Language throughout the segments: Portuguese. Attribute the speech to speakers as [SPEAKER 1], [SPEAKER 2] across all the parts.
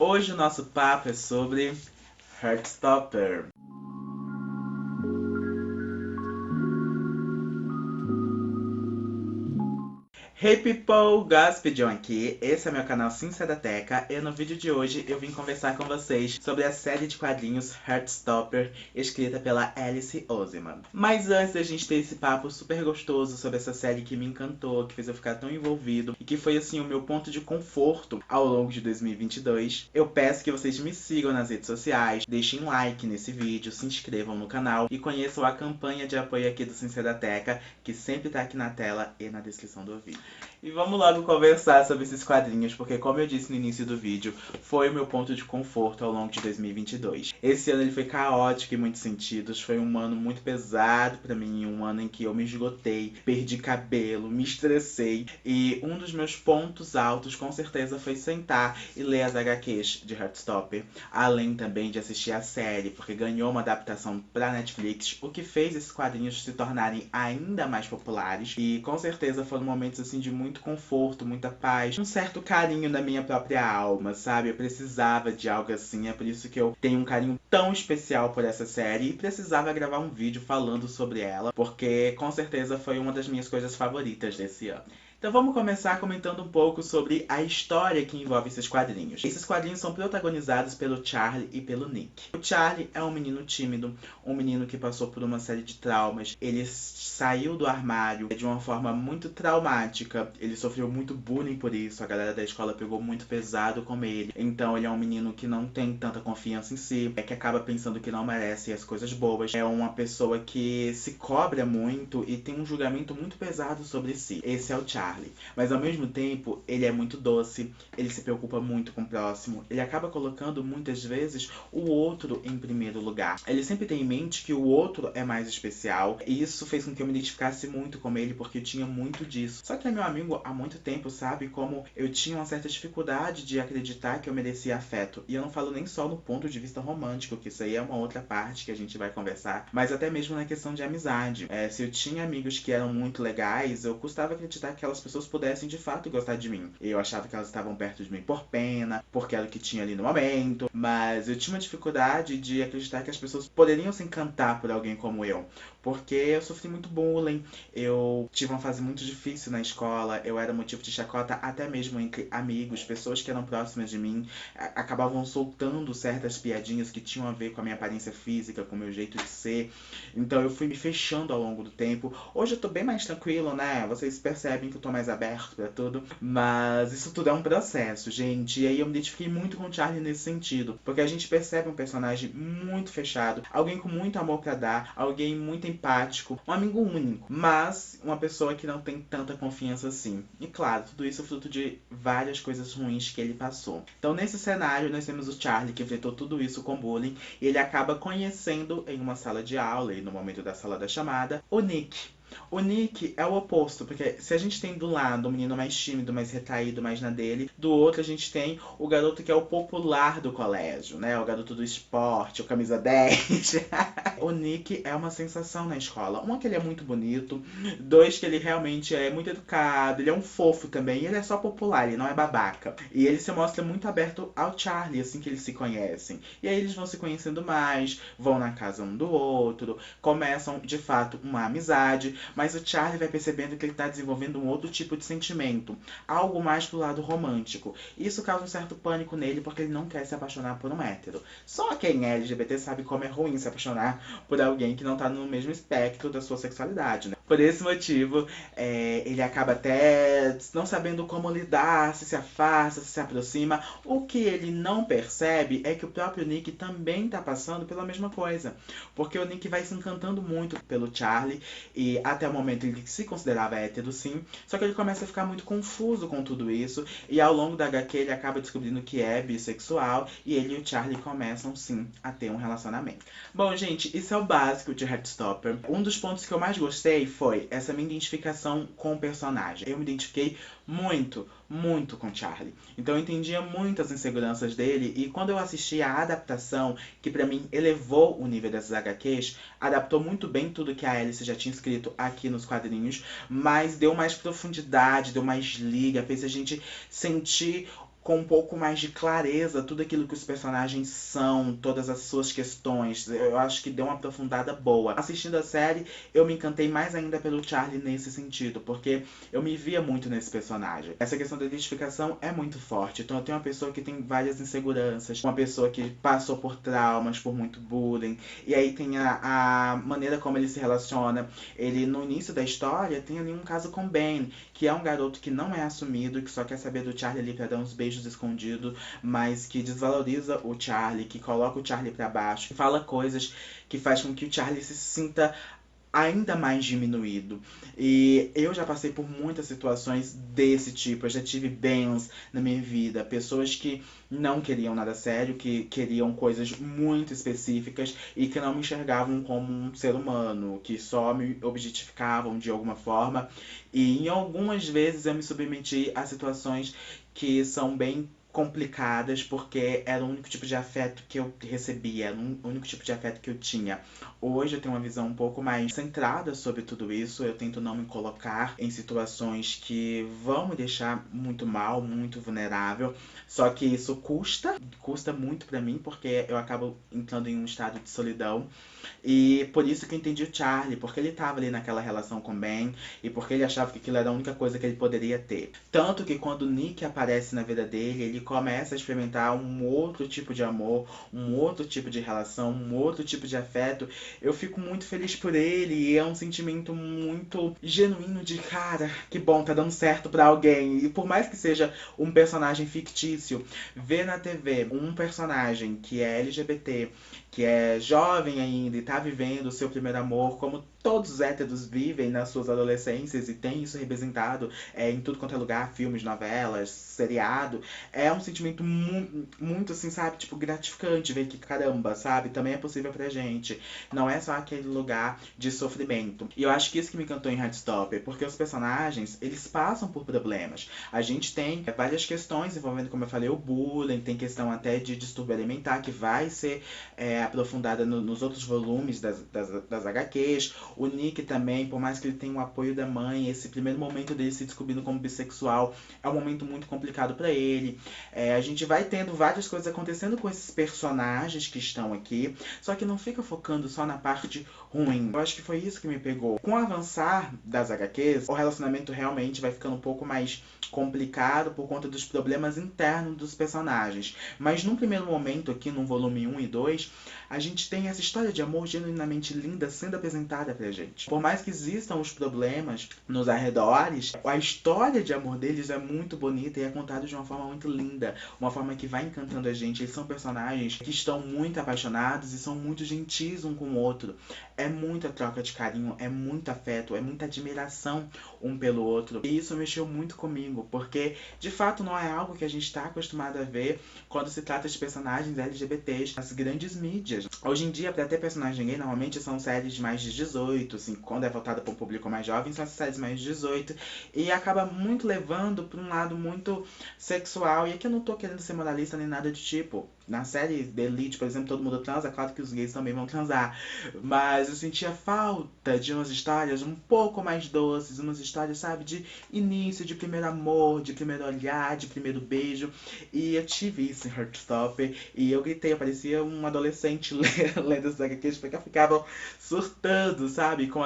[SPEAKER 1] Hoje o nosso papo é sobre Heartstopper. Hey people, Gossip John aqui, esse é meu canal Sincerateca e no vídeo de hoje eu vim conversar com vocês sobre a série de quadrinhos Heartstopper, escrita pela Alice Oseman. Mas antes da gente ter esse papo super gostoso sobre essa série que me encantou, que fez eu ficar tão envolvido e que foi assim o meu ponto de conforto ao longo de 2022, eu peço que vocês me sigam nas redes sociais, deixem um like nesse vídeo, se inscrevam no canal e conheçam a campanha de apoio aqui do Sincerateca, que sempre tá aqui na tela e na descrição do vídeo. E vamos logo conversar sobre esses quadrinhos, porque como eu disse no início do vídeo, foi o meu ponto de conforto ao longo de 2022. Esse ano ele foi caótico em muitos sentidos, foi um ano muito pesado pra mim, um ano em que eu me esgotei, perdi cabelo, me estressei. E um dos meus pontos altos com certeza foi sentar e ler as HQs de Heartstopper, além também de assistir a série, porque ganhou uma adaptação pra Netflix, o que fez esses quadrinhos se tornarem ainda mais populares. E com certeza foram momentos assim de muito conforto, muita paz, um certo carinho na minha própria alma, sabe? Eu precisava de algo assim, é por isso que eu tenho um carinho tão especial por essa série e precisava gravar um vídeo falando sobre ela, porque com certeza foi uma das minhas coisas favoritas desse ano. Então vamos começar comentando um pouco sobre a história que envolve esses quadrinhos. Esses quadrinhos são protagonizados pelo Charlie e pelo Nick. O Charlie é um menino tímido, um menino que passou por uma série de traumas. Ele saiu do armário de uma forma muito traumática. Ele sofreu muito bullying por isso, a galera da escola pegou muito pesado com ele. Então ele é um menino que não tem tanta confiança em si, que acaba pensando que não merece as coisas boas. É uma pessoa que se cobra muito e tem um julgamento muito pesado sobre si. Esse é o Charlie. Mas ao mesmo tempo, ele é muito doce, ele se preocupa muito com o próximo, ele acaba colocando muitas vezes o outro em primeiro lugar. Ele sempre tem em mente que o outro é mais especial, e isso fez com que eu me identificasse muito com ele, porque eu tinha muito disso. Só que é meu amigo há muito tempo, sabe como eu tinha uma certa dificuldade de acreditar que eu merecia afeto. E eu não falo nem só no ponto de vista romântico, que isso aí é uma outra parte que a gente vai conversar, mas até mesmo na questão de amizade. Se eu tinha amigos que eram muito legais, eu custava acreditar que aquelas pessoas pudessem de fato gostar de mim. Eu achava que elas estavam perto de mim por pena, porque era o que tinha ali no momento, mas eu tinha uma dificuldade de acreditar que as pessoas poderiam se encantar por alguém como eu, porque eu sofri muito bullying, eu tive uma fase muito difícil na escola, eu era motivo de chacota até mesmo entre amigos, pessoas que eram próximas de mim, acabavam soltando certas piadinhas que tinham a ver com a minha aparência física, com o meu jeito de ser, então eu fui me fechando ao longo do tempo. Hoje eu tô bem mais tranquilo, né? Vocês percebem que eu tô mais aberto pra tudo, mas isso tudo é um processo, gente. E aí eu me identifiquei muito com o Charlie nesse sentido, porque a gente percebe um personagem muito fechado, alguém com muito amor pra dar, alguém muito empático, um amigo único, mas uma pessoa que não tem tanta confiança assim. E claro, tudo isso é fruto de várias coisas ruins que ele passou. Então nesse cenário nós temos o Charlie que enfrentou tudo isso com bullying, e ele acaba conhecendo em uma sala de aula, e no momento da sala da chamada, o Nick. O Nick é o oposto, porque se a gente tem do lado um menino mais tímido, mais retraído, mais na dele, do outro a gente tem o garoto que é o popular do colégio, né? O garoto do esporte, o camisa 10. O Nick é uma sensação na escola. Um, que ele é muito bonito. Dois, que ele realmente é muito educado. Ele é um fofo também. E ele é só popular, ele não é babaca. E ele se mostra muito aberto ao Charlie, assim que eles se conhecem. E aí eles vão se conhecendo mais, vão na casa um do outro, começam de fato uma amizade. Mas o Charlie vai percebendo que ele tá desenvolvendo um outro tipo de sentimento, algo mais pro lado romântico. Isso causa um certo pânico nele, porque ele não quer se apaixonar por um hétero. Só quem é LGBT sabe como é ruim se apaixonar por alguém que não tá no mesmo espectro da sua sexualidade, né? Por esse motivo, ele acaba até não sabendo como lidar, se afasta, se aproxima. O que ele não percebe é que o próprio Nick também tá passando pela mesma coisa, porque o Nick vai se encantando muito pelo Charlie, e até o momento ele se considerava hétero sim, só que ele começa a ficar muito confuso com tudo isso, e ao longo da HQ ele acaba descobrindo que é bissexual, e ele e o Charlie começam sim a ter um relacionamento. Bom, gente, isso é o básico de Heartstopper. Um dos pontos que eu mais gostei foi essa minha identificação com o personagem. Eu me identifiquei muito com Charlie. Então eu entendia muitas inseguranças dele, e quando eu assisti a adaptação, que pra mim elevou o nível dessas HQs, adaptou muito bem tudo que a Alice já tinha escrito aqui nos quadrinhos, mas deu mais profundidade, deu mais liga, fez a gente sentir com um pouco mais de clareza tudo aquilo que os personagens são, todas as suas questões. Eu acho que deu uma aprofundada boa. Assistindo a série, eu me encantei mais ainda pelo Charlie nesse sentido, porque eu me via muito nesse personagem. Essa questão da identificação é muito forte. Então eu tenho uma pessoa que tem várias inseguranças, uma pessoa que passou por traumas, por muito bullying, e aí tem a maneira como ele se relaciona. Ele, no início da história, tem ali um caso com Ben, que é um garoto que não é assumido, que só quer saber do Charlie ali pra dar uns beijos escondidos, mas que desvaloriza o Charlie, que coloca o Charlie pra baixo, que fala coisas que faz com que o Charlie se sinta ainda mais diminuído. E eu já passei por muitas situações desse tipo. Eu já tive bens na minha vida, pessoas que não queriam nada sério, que queriam coisas muito específicas e que não me enxergavam como um ser humano, que só me objetificavam de alguma forma. E em algumas vezes eu me submeti a situações que são bem complicadas, porque era o único tipo de afeto que eu recebia, era o único tipo de afeto que eu tinha. Hoje eu tenho uma visão um pouco mais centrada sobre tudo isso. Eu tento não me colocar em situações que vão me deixar muito mal, muito vulnerável. Só que isso custa muito pra mim, porque eu acabo entrando em um estado de solidão. E por isso que eu entendi o Charlie, porque ele tava ali naquela relação com o Ben e porque ele achava que aquilo era a única coisa que ele poderia ter. Tanto que quando o Nick aparece na vida dele, ele começa a experimentar um outro tipo de amor, um outro tipo de relação, um outro tipo de afeto. Eu fico muito feliz por ele e é um sentimento muito genuíno de cara, que bom, tá dando certo pra alguém. E por mais que seja um personagem fictício, ver na TV um personagem que é LGBT, que é jovem ainda e tá vivendo o seu primeiro amor, como todos os héteros vivem nas suas adolescências e tem isso representado em tudo quanto é lugar, filmes, novelas, seriado, é um sentimento muito assim, sabe, tipo, gratificante ver que caramba, sabe, também é possível pra gente. Não é só aquele lugar de sofrimento. E eu acho que isso que me encantou em Heartstopper, porque os personagens, eles passam por problemas. A gente tem várias questões envolvendo, como eu falei, o bullying, tem questão até de distúrbio alimentar, que vai ser aprofundada nos outros volumes das HQs. O Nick também, por mais que ele tenha o apoio da mãe, esse primeiro momento dele se descobrindo como bissexual é um momento muito complicado pra ele. A gente vai tendo várias coisas acontecendo com esses personagens que estão aqui, só que não fica focando só na parte ruim. Eu acho que foi isso que me pegou. Com o avançar das HQs, o relacionamento realmente vai ficando um pouco mais complicado por conta dos problemas internos dos personagens. Mas num primeiro momento aqui, no volume 1 e 2, a gente tem essa história de amor genuinamente linda sendo apresentada pra gente. Por mais que existam os problemas nos arredores, a história de amor deles é muito bonita e é contada de uma forma muito linda, uma forma que vai encantando a gente. Eles são personagens que estão muito apaixonados e são muito gentis um com o outro. É muita troca de carinho, é muito afeto, é muita admiração um pelo outro. E isso mexeu muito comigo, porque de fato não é algo que a gente está acostumado a ver quando se trata de personagens LGBTs nas grandes mídias. Hoje em dia, para ter personagem gay, normalmente são séries de mais de 18, assim, quando é voltada para um público mais jovem, são essas séries mais de 18, e acaba muito levando para um lado muito sexual. E aqui eu não tô querendo ser moralista nem nada de tipo. Na série The Elite, por exemplo, todo mundo transa, claro que os gays também vão transar. Mas eu sentia falta de umas histórias um pouco mais doces, umas histórias, sabe, de início, de primeiro amor, de primeiro olhar, de primeiro beijo. E eu tive isso em Heartstopper e eu gritei, eu parecia um adolescente lendo essas HQs, porque eu ficava surtando, sabe, com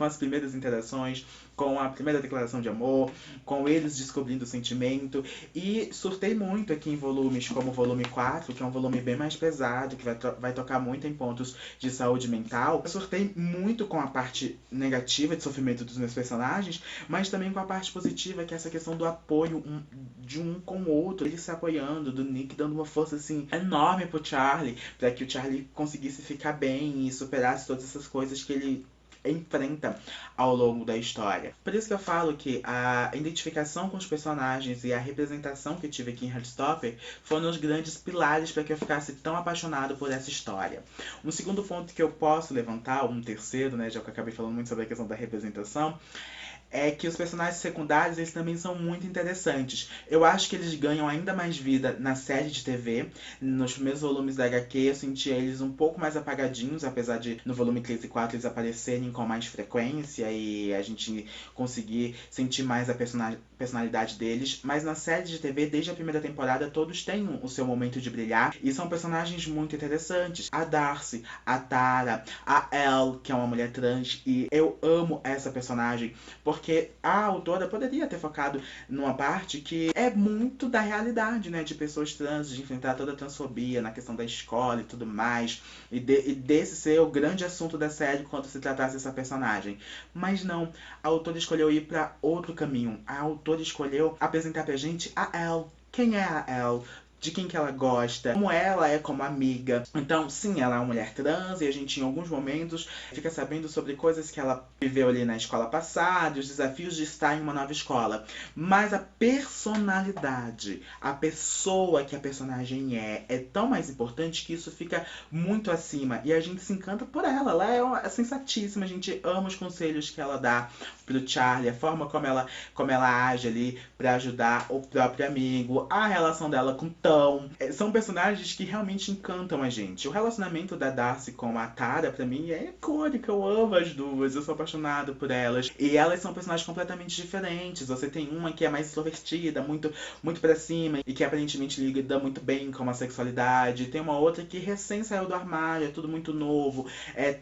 [SPEAKER 1] as primeiras interações, com a primeira declaração de amor, com eles descobrindo o sentimento. E surtei muito aqui em volumes como o volume 4, que é um volume bem mais pesado, que vai tocar muito em pontos de saúde mental. Eu surtei muito com a parte negativa de sofrimento dos meus personagens, mas também com a parte positiva, que é essa questão do apoio de um com o outro, eles se apoiando, do Nick dando uma força assim enorme pro Charlie, para que o Charlie conseguisse ficar bem e superasse todas essas coisas que ele enfrenta ao longo da história. Por isso que eu falo que a identificação com os personagens e a representação que eu tive aqui em Heartstopper foram os grandes pilares para que eu ficasse tão apaixonado por essa história. Um segundo ponto que eu posso levantar, um terceiro, né, já que eu acabei falando muito sobre a questão da representação, é que os personagens secundários, eles também são muito interessantes. Eu acho que eles ganham ainda mais vida na série de TV. Nos primeiros volumes da HQ, eu senti eles um pouco mais apagadinhos, apesar de no volume 3 e 4 eles aparecerem com mais frequência e a gente conseguir sentir mais personalidade deles, mas na série de TV, desde a primeira temporada, todos têm o seu momento de brilhar e são personagens muito interessantes. A Darcy, a Tara, a Elle, que é uma mulher trans, e eu amo essa personagem porque a autora poderia ter focado numa parte que é muito da realidade, né, de pessoas trans, de enfrentar toda a transfobia na questão da escola e tudo mais, e desse ser o grande assunto da série quando se tratasse dessa personagem. Mas não, a autora escolheu ir para outro caminho. A autora escolheu apresentar pra gente a Elle. Quem é a Elle? De quem que ela gosta, como ela é como amiga. Então, sim, ela é uma mulher trans e a gente, em alguns momentos, fica sabendo sobre coisas que ela viveu ali na escola passada, os desafios de estar em uma nova escola. Mas a personalidade, a pessoa que a personagem é tão mais importante que isso fica muito acima. E a gente se encanta por ela. Ela é sensatíssima, a gente ama os conselhos que ela dá pro Charlie, a forma como ela age ali pra ajudar o próprio amigo, a relação dela com Tom. São personagens que realmente encantam a gente. O relacionamento da Darcy com a Tara, pra mim, é icônico. Eu amo as duas, eu sou apaixonado por elas. E elas são personagens completamente diferentes. Você tem uma que é mais extrovertida, muito pra cima, e que aparentemente lida muito bem com a sexualidade. Tem uma outra que recém saiu do armário, é tudo muito novo,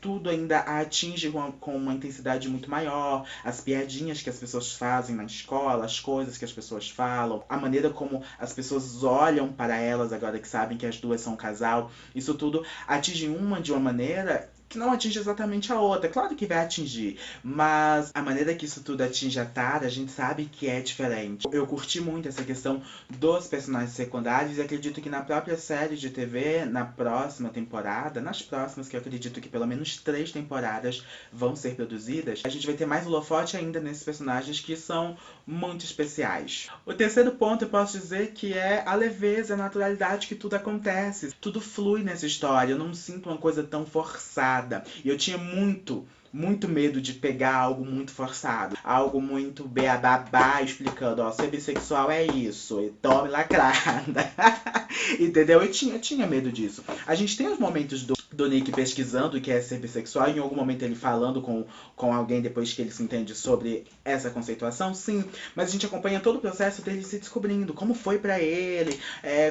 [SPEAKER 1] tudo ainda a atinge com uma intensidade muito maior. As piadinhas que as pessoas fazem na escola, as coisas que as pessoas falam, a maneira como as pessoas olham para elas agora que sabem que as duas são um casal, isso tudo atinge uma de uma maneira que não atinge exatamente a outra. Claro que vai atingir, mas a maneira que isso tudo atinge a Tara, a gente sabe que é diferente. Eu curti muito essa questão dos personagens secundários e acredito que na própria série de TV, na próxima temporada, nas próximas, que eu acredito que pelo menos 3 temporadas vão ser produzidas, a gente vai ter mais holofote ainda nesses personagens que são muito especiais. O terceiro ponto eu posso dizer que é a leveza, a naturalidade que tudo acontece. Tudo flui nessa história, eu não sinto uma coisa tão forçada. E eu tinha muito medo de pegar algo muito forçado, algo muito beababá explicando, ó, ser bissexual é isso, e tome lacrada. Entendeu? Eu tinha medo disso. A gente tem os momentos do Nick pesquisando o que é ser bissexual, em algum momento ele falando com alguém depois que ele se entende sobre essa conceituação, sim, mas a gente acompanha todo o processo dele se descobrindo, como foi pra ele,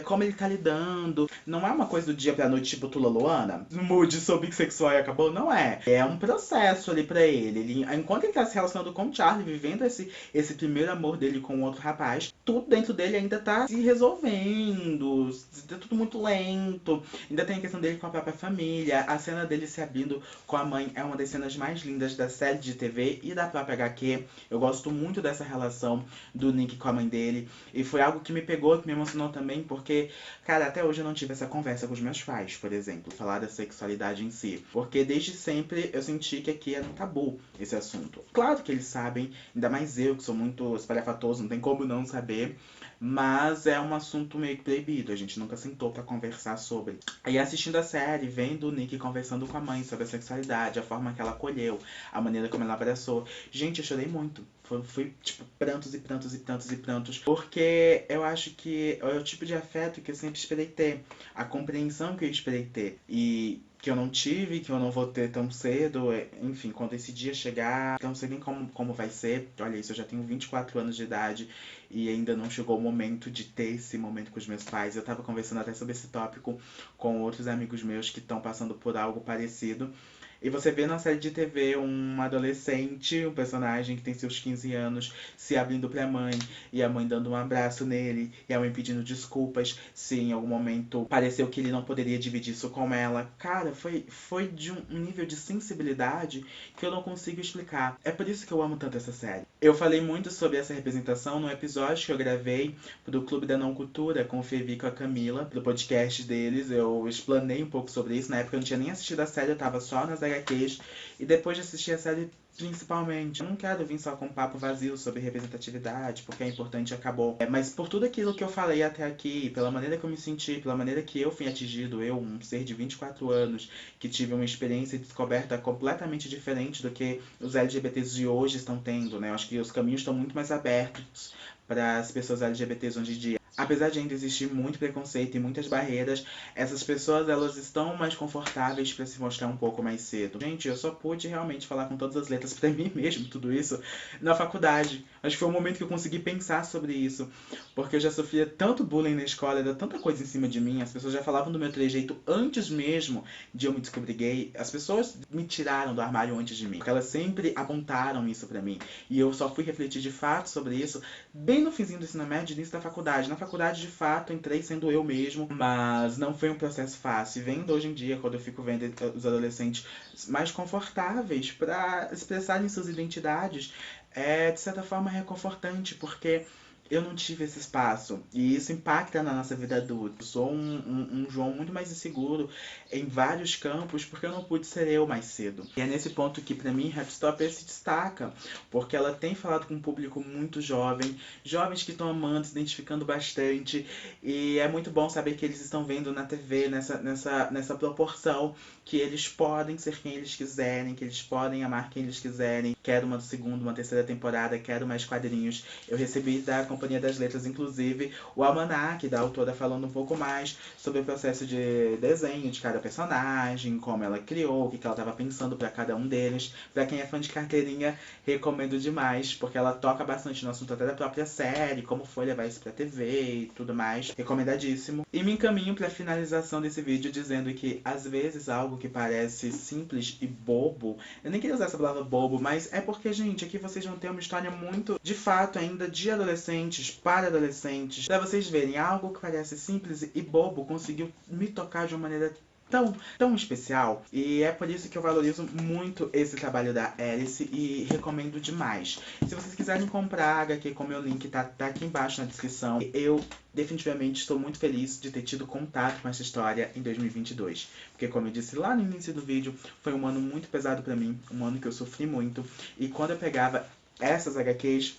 [SPEAKER 1] como ele tá lidando. Não é uma coisa do dia pra noite, tipo Tula Luana, mude, sou bissexual e acabou, não é. É um processo ali pra ele. Enquanto ele tá se relacionando com o Charlie, vivendo esse primeiro amor dele com outro rapaz, tudo dentro dele ainda tá se resolvendo, tá tudo muito lento. Ainda tem a questão dele com a própria família, a cena dele se abrindo com a mãe é uma das cenas mais lindas da série de TV e da própria HQ. Eu gosto muito dessa relação do Nick com a mãe dele, e foi algo que me pegou, que me emocionou também, porque, cara, até hoje eu não tive essa conversa com os meus pais, por exemplo, falar da sexualidade em si, porque desde sempre eu senti que aqui era um tabu esse assunto. Claro que eles sabem, ainda mais eu, que sou muito espalhafatoso, não tem como não saber, mas é um assunto meio que proibido, a gente nunca sentou pra conversar sobre. E assistindo a série, vendo o Nick conversando com a mãe sobre a sexualidade, a forma que ela acolheu, a maneira como ela abraçou, gente, eu chorei muito. Foi tipo, prantos e prantos e prantos e prantos, porque eu acho que é o tipo de afeto que eu sempre esperei ter, a compreensão que eu esperei ter, e que eu não tive, que eu não vou ter tão cedo, enfim, quando esse dia chegar, eu não sei nem como vai ser. Olha isso, eu já tenho 24 anos de idade e ainda não chegou o momento de ter esse momento com os meus pais. Eu tava conversando até sobre esse tópico com outros amigos meus que estão passando por algo parecido. E você vê na série de TV um adolescente, um personagem que tem seus 15 anos, se abrindo pra mãe, e a mãe dando um abraço nele, e a mãe pedindo desculpas se em algum momento pareceu que ele não poderia dividir isso com ela. Cara, foi de um nível de sensibilidade que eu não consigo explicar. É por isso que eu amo tanto essa série. Eu falei muito sobre essa representação no episódio que eu gravei pro Clube da Não Cultura com o Fevi e com a Camila, pro podcast deles. Eu explanei um pouco sobre isso. Na época eu não tinha nem assistido a série, eu tava só nas HQs. E depois de assistir a série, principalmente, eu não quero vir só com um papo vazio sobre representatividade, porque é importante e acabou. Mas por tudo aquilo que eu falei até aqui, pela maneira que eu me senti, pela maneira que eu fui atingido, eu, um ser de 24 anos, que tive uma experiência de descoberta completamente diferente do que os LGBTs de hoje estão tendo, né? Eu acho que os caminhos estão muito mais abertos para as pessoas LGBTs hoje em dia. apesar de ainda existir muito preconceito e muitas barreiras, essas pessoas elas estão mais confortáveis para se mostrar um pouco mais cedo. Gente, eu só pude realmente falar com todas as letras para mim mesmo, tudo isso, na faculdade. Acho que foi o momento que eu consegui pensar sobre isso, porque eu já sofria tanto bullying na escola, era tanta coisa em cima de mim, as pessoas já falavam do meu trejeito antes mesmo de eu me descobrir gay. As pessoas me tiraram do armário antes de mim, porque elas sempre apontaram isso pra mim. E eu só fui refletir de fato sobre isso bem no finzinho do ensino médio, início da faculdade. Na faculdade, de fato, entrei sendo eu mesmo, mas não foi um processo fácil. E vendo hoje em dia, quando eu fico vendo os adolescentes mais confortáveis para expressarem suas identidades, é de certa forma reconfortante, porque eu não tive esse espaço. E isso impacta na nossa vida adulta. Eu sou um João muito mais inseguro em vários campos, porque eu não pude ser eu mais cedo. E é nesse ponto que, pra mim, Heartstopper se destaca, porque ela tem falado com um público muito jovem, jovens que estão amando, se identificando bastante, e é muito bom saber que eles estão vendo na TV, nessa proporção, que eles podem ser quem eles quiserem, que eles podem amar quem eles quiserem. Quero uma segunda, uma terceira temporada, quero mais quadrinhos. Eu recebi da Companhia das Letras, inclusive, o almanaque da autora falando um pouco mais sobre o processo de desenho de cada personagem, como ela criou, o que ela estava pensando para cada um deles. Para quem é fã de carteirinha, recomendo demais, porque ela toca bastante no assunto até da própria série, como foi levar isso pra TV e tudo mais. Recomendadíssimo. E me encaminho para a finalização desse vídeo dizendo que, às vezes, algo que parece simples e bobo, eu nem queria usar essa palavra bobo, mas é porque, gente, aqui vocês vão ter uma história muito, de fato, ainda de adolescentes, para adolescentes, pra vocês verem, algo que parece simples e bobo conseguiu me tocar de uma maneira tão especial. E é por isso que eu valorizo muito esse trabalho da Alice e recomendo demais. Se vocês quiserem comprar a HQ, como meu link tá aqui embaixo na descrição, eu definitivamente estou muito feliz de ter tido contato com essa história em 2022. Porque, como eu disse lá no início do vídeo, foi um ano muito pesado pra mim, um ano que eu sofri muito. E quando eu pegava essas HQs,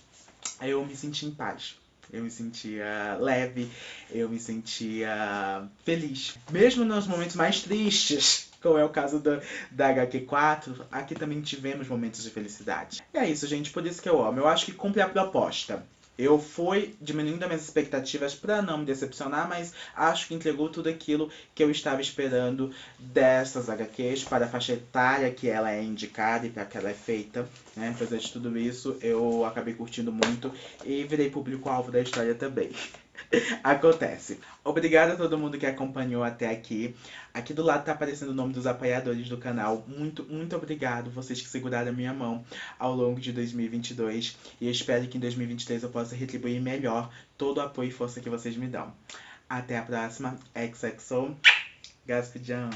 [SPEAKER 1] eu me sentia em paz. Eu me sentia leve, eu me sentia feliz. Mesmo nos momentos mais tristes, como é o caso da HQ4, aqui também tivemos momentos de felicidade. E é isso, gente, por isso que eu amo. Eu acho que cumpre a proposta. Eu fui diminuindo as minhas expectativas para não me decepcionar, mas acho que entregou tudo aquilo que eu estava esperando dessas HQs para a faixa etária que ela é indicada e para que ela é feita. Né? Apesar de tudo isso, eu acabei curtindo muito e virei público-alvo da história também. Acontece. Obrigada a todo mundo que acompanhou até aqui. Aqui do lado tá aparecendo o nome dos apoiadores do canal. Muito obrigado, vocês que seguraram a minha mão ao longo de 2022. E eu espero que em 2023 eu possa retribuir melhor todo o apoio e força que vocês me dão. Até a próxima. XXO. Gaspedian.